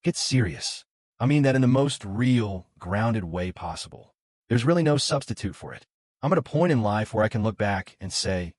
Get serious. I mean that in the most real, grounded way possible. There's really no substitute for it. I'm at a point in life where I can look back and say,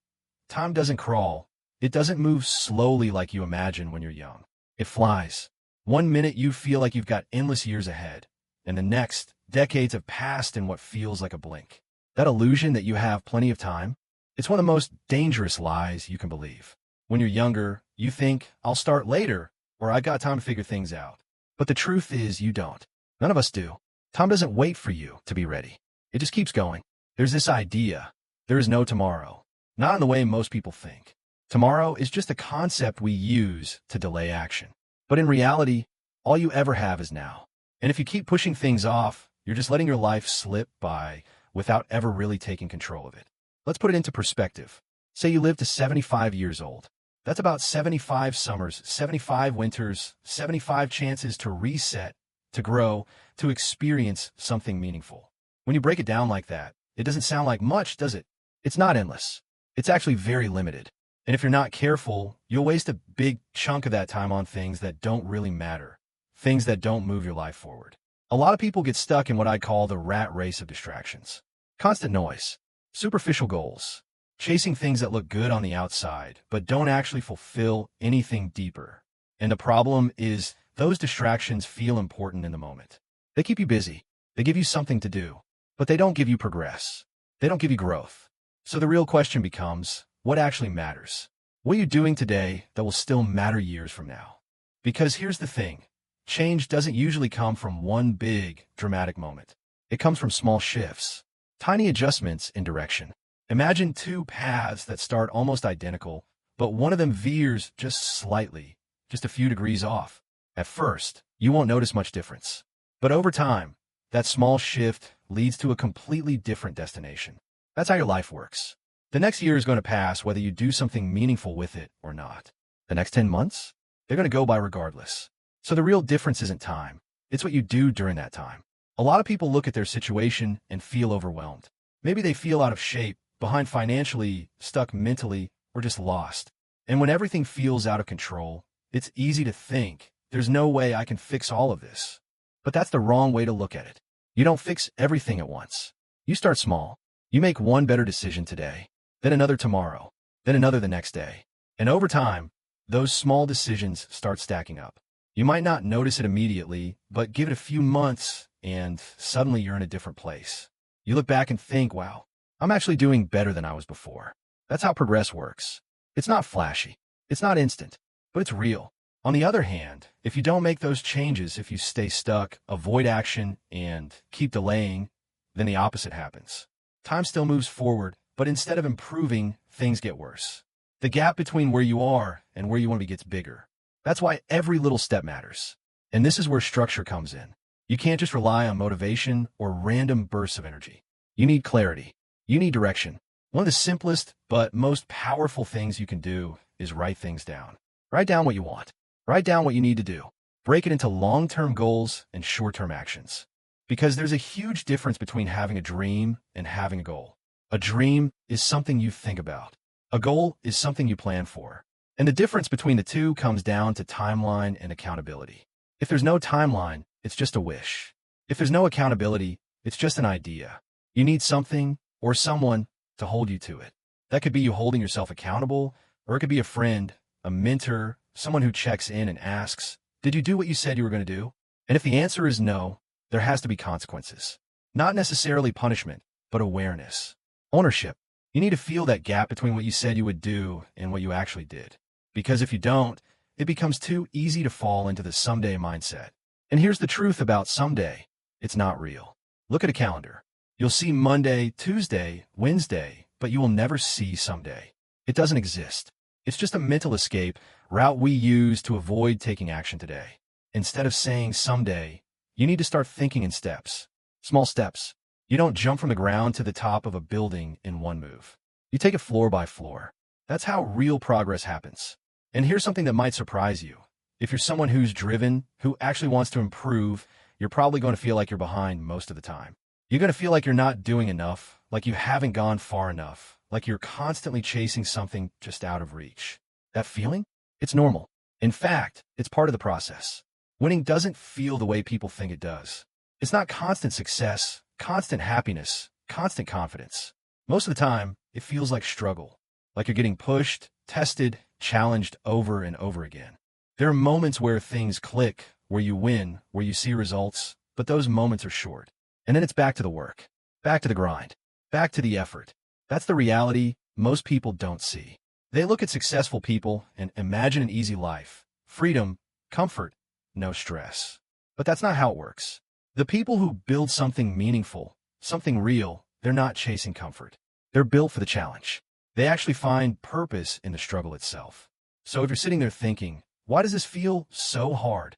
time doesn't crawl. It doesn't move slowly like you imagine when you're young. It flies. One minute you feel like you've got endless years ahead, and the next, decades have passed in what feels like a blink. That illusion that you have plenty of time, it's one of the most dangerous lies you can believe. When you're younger, you think, I'll start later, or I got time to figure things out. But the truth is you don't. None of us do. Time doesn't wait for you to be ready. It just keeps going. There's this idea. There is no tomorrow. Not in the way most people think. Tomorrow is just a concept we use to delay action. But in reality, all you ever have is now. And if you keep pushing things off, you're just letting your life slip by without ever really taking control of it. Let's put it into perspective. Say you live to 75 years old. That's about 75 summers, 75 winters, 75 chances to reset, to grow, to experience something meaningful. When you break it down like that, it doesn't sound like much, does it? It's not endless. It's actually very limited. And if you're not careful, you'll waste a big chunk of that time on things that don't really matter, things that don't move your life forward. A lot of people get stuck in what I call the rat race of distractions. Constant noise, superficial goals, chasing things that look good on the outside, but don't actually fulfill anything deeper. And the problem is those distractions feel important in the moment. They keep you busy. They give you something to do, but they don't give you progress. They don't give you growth. So the real question becomes, what actually matters? What are you doing today that will still matter years from now? Because here's the thing. Change doesn't usually come from one big, dramatic moment. It comes from small shifts, tiny adjustments in direction. Imagine two paths that start almost identical, but one of them veers just slightly, just a few degrees off. At first, you won't notice much difference. But over time, that small shift leads to a completely different destination. That's how your life works. The next year is going to pass whether you do something meaningful with it or not. The next 10 months, they're going to go by regardless. So the real difference isn't time. It's what you do during that time. A lot of people look at their situation and feel overwhelmed. Maybe they feel out of shape, behind financially, stuck mentally, or just lost. And when everything feels out of control, it's easy to think, there's no way I can fix all of this. But that's the wrong way to look at it. You don't fix everything at once. You start small. You make one better decision today, then another tomorrow, then another the next day. And over time, those small decisions start stacking up. You might not notice it immediately, but give it a few months and suddenly you're in a different place. You look back and think, wow, I'm actually doing better than I was before. That's how progress works. It's not flashy. It's not instant, but it's real. On the other hand, if you don't make those changes, if you stay stuck, avoid action, and keep delaying, then the opposite happens. Time still moves forward, but instead of improving, things get worse. The gap between where you are and where you want to be gets bigger. That's why every little step matters. And this is where structure comes in. You can't just rely on motivation or random bursts of energy. You need clarity. You need direction. One of the simplest but most powerful things you can do is write things down. Write down what you want. Write down what you need to do. Break it into long-term goals and short-term actions. Because there's a huge difference between having a dream and having a goal. A dream is something you think about. A goal is something you plan for. And the difference between the two comes down to timeline and accountability. If there's no timeline, it's just a wish. If there's no accountability, it's just an idea. You need something or someone to hold you to it. That could be you holding yourself accountable, or it could be a friend, a mentor, someone who checks in and asks, did you do what you said you were going to do? And if the answer is no, there has to be consequences. Not necessarily punishment, but awareness. Ownership. You need to feel that gap between what you said you would do and what you actually did. Because if you don't, it becomes too easy to fall into the someday mindset. And here's the truth about someday. It's not real. Look at a calendar. You'll see Monday, Tuesday, Wednesday, but you will never see someday. It doesn't exist. It's just a mental escape route we use to avoid taking action today. Instead of saying someday, you need to start thinking in steps. Small steps. You don't jump from the ground to the top of a building in one move. You take it floor by floor. That's how real progress happens. And here's something that might surprise you. If you're someone who's driven, who actually wants to improve, you're probably going to feel like you're behind most of the time. You're going to feel like you're not doing enough, like you haven't gone far enough, like you're constantly chasing something just out of reach. That feeling? It's normal. In fact, it's part of the process. Winning doesn't feel the way people think it does. It's not constant success, constant happiness, constant confidence. Most of the time, it feels like struggle, like you're getting pushed, tested, challenged over and over again. There are moments where things click, where you win, where you see results, but those moments are short. And then it's back to the work, back to the grind, back to the effort. That's the reality most people don't see. They look at successful people and imagine an easy life, freedom, comfort, no stress. But that's not how it works. The people who build something meaningful, something real, they're not chasing comfort. They're built for the challenge. They actually find purpose in the struggle itself. So if you're sitting there thinking, why does this feel so hard?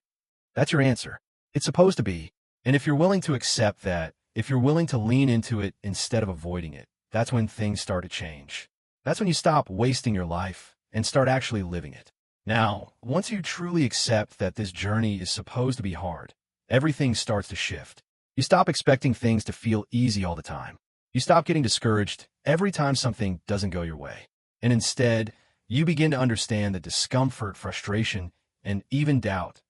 That's your answer. It's supposed to be. And if you're willing to accept that, if you're willing to lean into it instead of avoiding it, that's when things start to change. That's when you stop wasting your life and start actually living it. Now, once you truly accept that this journey is supposed to be hard, everything starts to shift. You stop expecting things to feel easy all the time. You stop getting discouraged every time something doesn't go your way. And instead, you begin to understand that discomfort, frustration, and even doubt,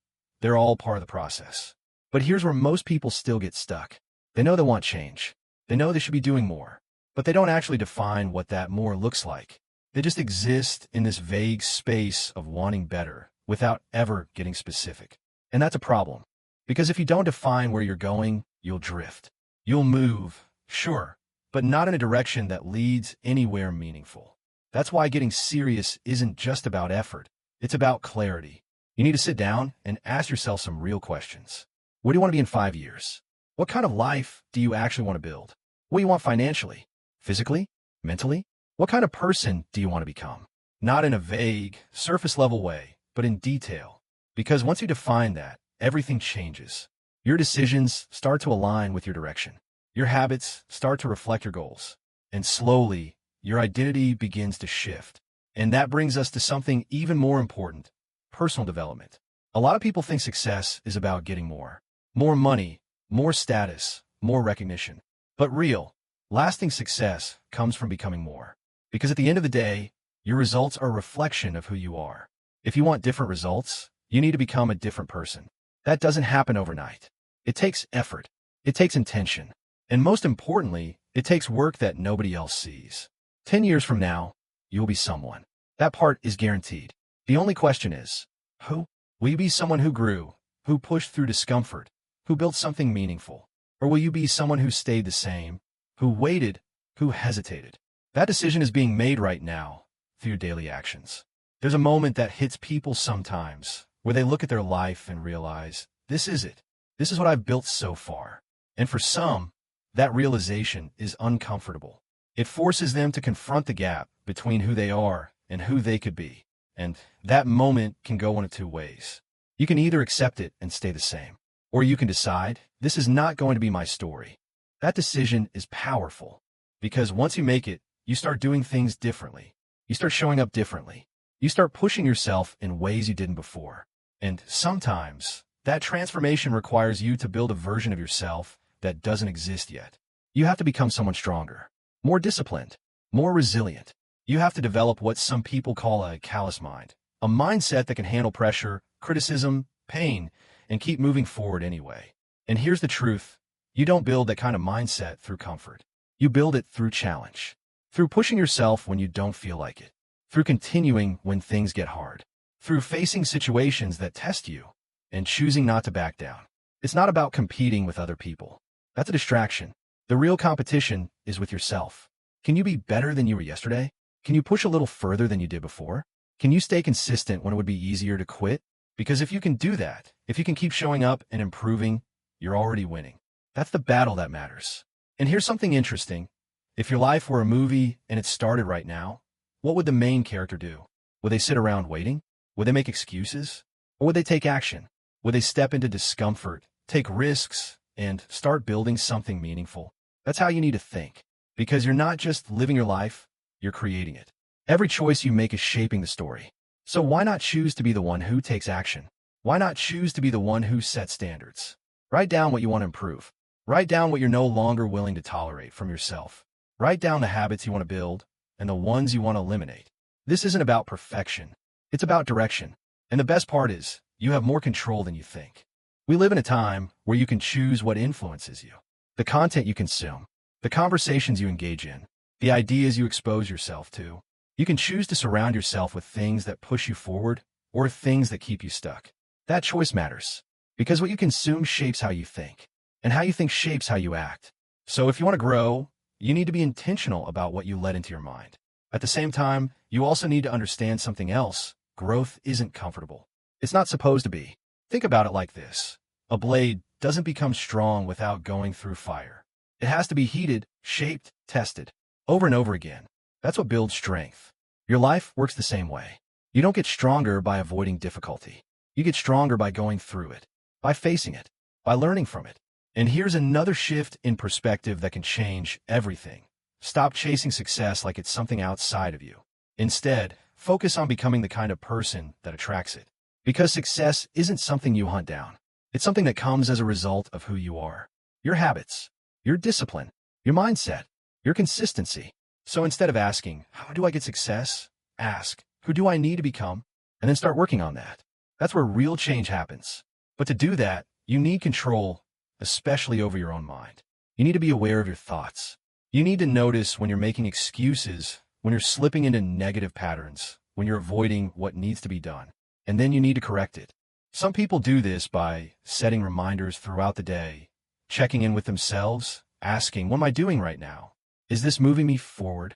they're all part of the process. But here's where most people still get stuck. They know they want change. They know they should be doing more, but they don't actually define what that more looks like. They just exist in this vague space of wanting better without ever getting specific. And that's a problem, because if you don't define where you're going, you'll drift. You'll move, sure, but not in a direction that leads anywhere meaningful. That's why getting serious isn't just about effort. It's about clarity. You need to sit down and ask yourself some real questions. Where do you want to be in 5 years? What kind of life do you actually want to build? What do you want financially, physically, mentally? What kind of person do you want to become? Not in a vague, surface-level way, but in detail. Because once you define that, everything changes. Your decisions start to align with your direction. Your habits start to reflect your goals. And slowly, your identity begins to shift. And that brings us to something even more important, personal development. A lot of people think success is about getting more. More money, more status, more recognition. But real, lasting success comes from becoming more. Because at the end of the day, your results are a reflection of who you are. If you want different results, you need to become a different person. That doesn't happen overnight. It takes effort. It takes intention. And most importantly, it takes work that nobody else sees. 10 years from now, you'll be someone. That part is guaranteed. The only question is, who? Will you be someone who grew, who pushed through discomfort, who built something meaningful? Or will you be someone who stayed the same, who waited, who hesitated? That decision is being made right now through your daily actions. There's a moment that hits people sometimes where they look at their life and realize, this is it. This is what I've built so far. And for some, that realization is uncomfortable. It forces them to confront the gap between who they are and who they could be. And that moment can go one of two ways. You can either accept it and stay the same, or you can decide, this is not going to be my story. That decision is powerful, because once you make it, you start doing things differently. You start showing up differently. You start pushing yourself in ways you didn't before. And sometimes, that transformation requires you to build a version of yourself that doesn't exist yet. You have to become someone stronger, more disciplined, more resilient. You have to develop what some people call a callous mind, a mindset that can handle pressure, criticism, pain, and keep moving forward anyway. And here's the truth. You don't build that kind of mindset through comfort. You build it through challenge, through pushing yourself when you don't feel like it, through continuing when things get hard, through facing situations that test you, and choosing not to back down. It's not about competing with other people. That's a distraction. The real competition is with yourself. Can you be better than you were yesterday? Can you push a little further than you did before? Can you stay consistent when it would be easier to quit? Because if you can do that, if you can keep showing up and improving, you're already winning. That's the battle that matters. And here's something interesting. If your life were a movie and it started right now, what would the main character do? Would they sit around waiting? Would they make excuses? Or would they take action? Would they step into discomfort, take risks, and start building something meaningful? That's how you need to think. Because you're not just living your life, you're creating it. Every choice you make is shaping the story. So why not choose to be the one who takes action? Why not choose to be the one who sets standards? Write down what you want to improve. Write down what you're no longer willing to tolerate from yourself. Write down the habits you want to build and the ones you want to eliminate. This isn't about perfection. It's about direction. And the best part is, you have more control than you think. We live in a time where you can choose what influences you, the content you consume, the conversations you engage in, the ideas you expose yourself to. You can choose to surround yourself with things that push you forward or things that keep you stuck. That choice matters because what you consume shapes how you think, and how you think shapes how you act. So if you want to grow, you need to be intentional about what you let into your mind. At the same time, you also need to understand something else. Growth isn't comfortable. It's not supposed to be. Think about it like this. A blade doesn't become strong without going through fire. It has to be heated, shaped, tested, over and over again. That's what builds strength. Your life works the same way. You don't get stronger by avoiding difficulty. You get stronger by going through it, by facing it, by learning from it. And here's another shift in perspective that can change everything. Stop chasing success like it's something outside of you. Instead, focus on becoming the kind of person that attracts it. Because success isn't something you hunt down. It's something that comes as a result of who you are. Your habits, your discipline, your mindset, your consistency. So instead of asking, how do I get success? Ask, who do I need to become? And then start working on that. That's where real change happens. But to do that, you need control, especially over your own mind. You need to be aware of your thoughts. You need to notice when you're making excuses, when you're slipping into negative patterns, when you're avoiding what needs to be done. And then you need to correct it. Some people do this by setting reminders throughout the day, checking in with themselves, asking, what am I doing right now? Is this moving me forward?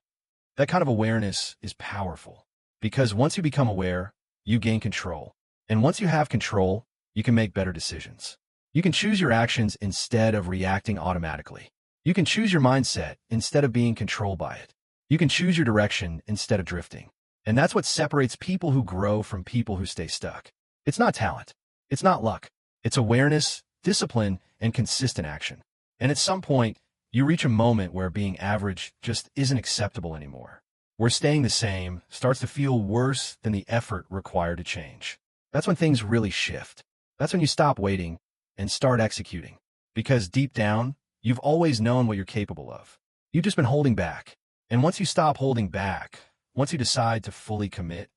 That kind of awareness is powerful because once you become aware, you gain control. And once you have control, you can make better decisions. You can choose your actions instead of reacting automatically. You can choose your mindset instead of being controlled by it. You can choose your direction instead of drifting. And that's what separates people who grow from people who stay stuck. It's not talent. It's not luck. It's awareness, discipline, and consistent action. And at some point, you reach a moment where being average just isn't acceptable anymore. Where staying the same starts to feel worse than the effort required to change. That's when things really shift. That's when you stop waiting and start executing. Because deep down, you've always known what you're capable of. You've just been holding back. And once you stop holding back, once you decide to fully commit,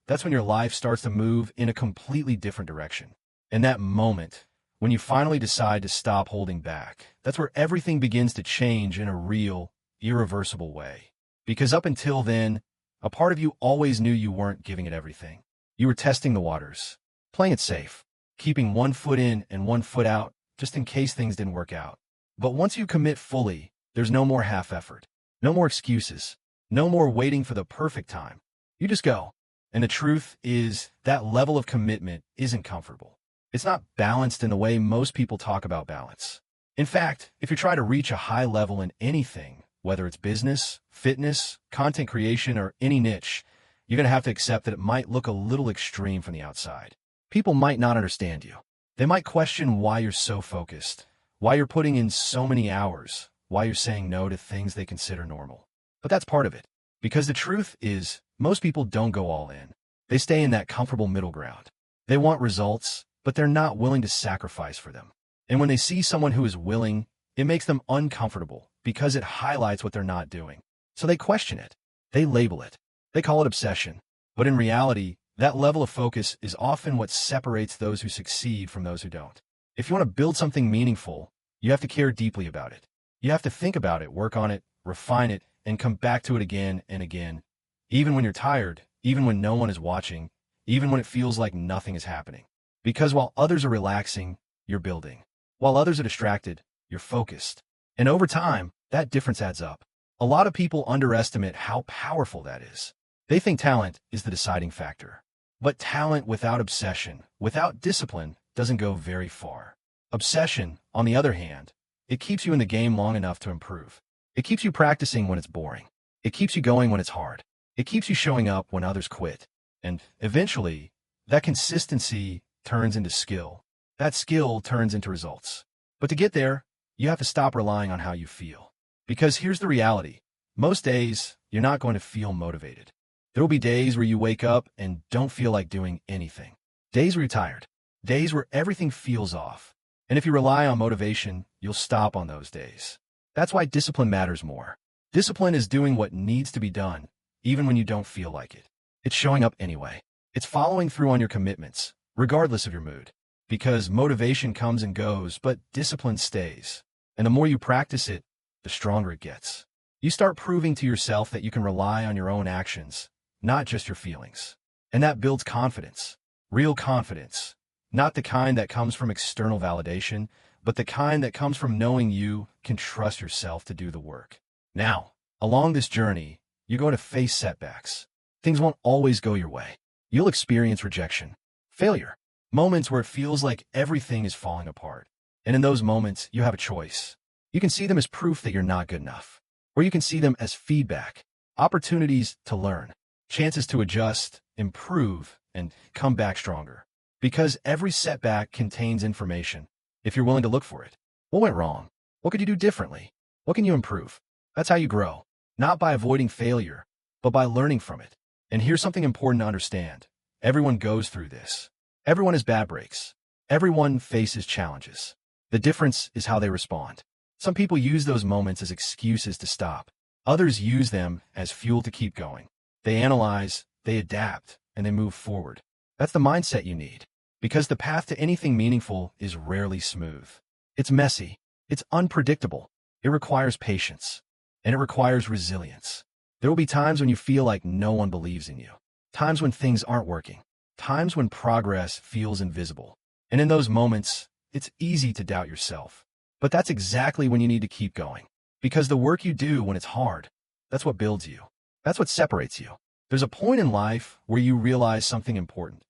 that's when your life starts to move in a completely different direction. In that moment, when you finally decide to stop holding back, that's where everything begins to change in a real, irreversible way. Because up until then, a part of you always knew you weren't giving it everything. You were testing the waters, playing it safe, keeping one foot in and one foot out, just in case things didn't work out. But once you commit fully, there's no more half effort, no more excuses, no more waiting for the perfect time. You just go. And the truth is that level of commitment isn't comfortable. It's not balanced in the way most people talk about balance. In fact, if you try to reach a high level in anything, whether it's business, fitness, content creation, or any niche, you're going to have to accept that it might look a little extreme from the outside. People might not understand you. They might question why you're so focused, why you're putting in so many hours, why you're saying no to things they consider normal. But that's part of it. Because the truth is, most people don't go all in. They stay in that comfortable middle ground. They want results, but they're not willing to sacrifice for them. And when they see someone who is willing, it makes them uncomfortable because it highlights what they're not doing. So they question it. They label it. They call it obsession. But in reality, that level of focus is often what separates those who succeed from those who don't. If you want to build something meaningful, you have to care deeply about it. You have to think about it, work on it, refine it, and come back to it again and again. Even when you're tired, even when no one is watching, even when it feels like nothing is happening. Because while others are relaxing, you're building. While others are distracted, you're focused. And over time, that difference adds up. A lot of people underestimate how powerful that is. They think talent is the deciding factor. But talent without obsession, without discipline, doesn't go very far. Obsession, on the other hand, it keeps you in the game long enough to improve. It keeps you practicing when it's boring. It keeps you going when it's hard. It keeps you showing up when others quit. And eventually, that consistency turns into skill. That skill turns into results. But to get there, you have to stop relying on how you feel. Because here's the reality. Most days, you're not going to feel motivated. There will be days where you wake up and don't feel like doing anything. Days where you're tired. Days where everything feels off. And if you rely on motivation, you'll stop on those days. That's why discipline matters more. Discipline is doing what needs to be done, even when you don't feel like it. It's showing up anyway. It's following through on your commitments, regardless of your mood. Because motivation comes and goes, but discipline stays. And the more you practice it, the stronger it gets. You start proving to yourself that you can rely on your own actions, not just your feelings. And that builds confidence. Real confidence. Not the kind that comes from external validation, but the kind that comes from knowing you can trust yourself to do the work. Now, along this journey, you're going to face setbacks. Things won't always go your way. You'll experience rejection, failure, moments where it feels like everything is falling apart. And in those moments, you have a choice. You can see them as proof that you're not good enough, or you can see them as feedback, opportunities to learn, chances to adjust, improve, and come back stronger. Because every setback contains information, if you're willing to look for it. What went wrong? What could you do differently? What can you improve? That's how you grow, not by avoiding failure, but by learning from it. And here's something important to understand. Everyone goes through this. Everyone has bad breaks. Everyone faces challenges. The difference is how they respond. Some people use those moments as excuses to stop. Others use them as fuel to keep going. They analyze, they adapt, and they move forward. That's the mindset you need. Because the path to anything meaningful is rarely smooth. It's messy. It's unpredictable. It requires patience. And it requires resilience. There will be times when you feel like no one believes in you. Times when things aren't working. Times when progress feels invisible. And in those moments, it's easy to doubt yourself. But that's exactly when you need to keep going. Because the work you do when it's hard, that's what builds you. That's what separates you. There's a point in life where you realize something important.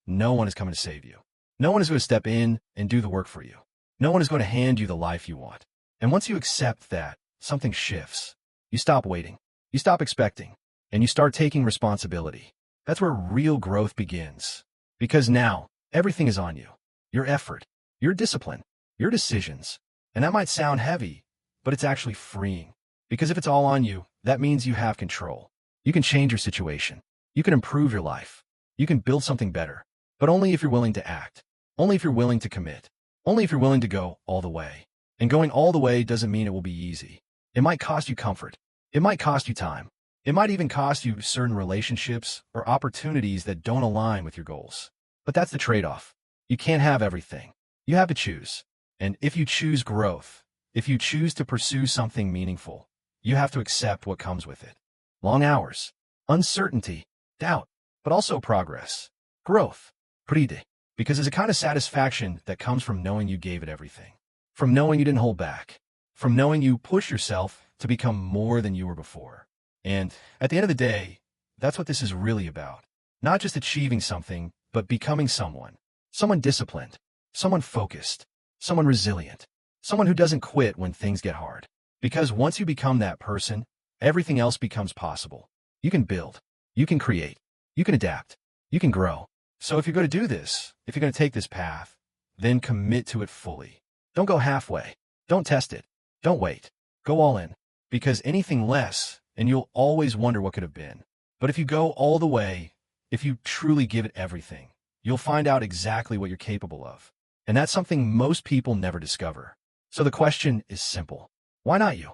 No one is coming to save you. No one is going to step in and do the work for you. No one is going to hand you the life you want. And once you accept that, something shifts. You stop waiting. You stop expecting. And you start taking responsibility. That's where real growth begins. Because now, everything is on you. Your effort, your discipline, your decisions. And that might sound heavy, but it's actually freeing. Because if it's all on you, that means you have control. You can change your situation. You can improve your life. You can build something better. But only if you're willing to act. Only if you're willing to commit. Only if you're willing to go all the way. And going all the way doesn't mean it will be easy. It might cost you comfort. It might cost you time. It might even cost you certain relationships or opportunities that don't align with your goals. But that's the trade-off. You can't have everything. You have to choose. And if you choose growth, if you choose to pursue something meaningful, you have to accept what comes with it. Long hours, uncertainty, doubt, but also progress, growth, pretty. Because there's a kind of satisfaction that comes from knowing you gave it everything. From knowing you didn't hold back. From knowing you push yourself to become more than you were before. And at the end of the day, that's what this is really about. Not just achieving something, but becoming someone. Someone disciplined. Someone focused. Someone resilient. Someone who doesn't quit when things get hard. Because once you become that person, everything else becomes possible. You can build. You can create. You can adapt. You can grow. So if you're going to do this, if you're going to take this path, then commit to it fully. Don't go halfway. Don't test it. Don't wait. Go all in. Because anything less, and you'll always wonder what could have been. But if you go all the way, if you truly give it everything, you'll find out exactly what you're capable of. And that's something most people never discover. So the question is simple. Why not you?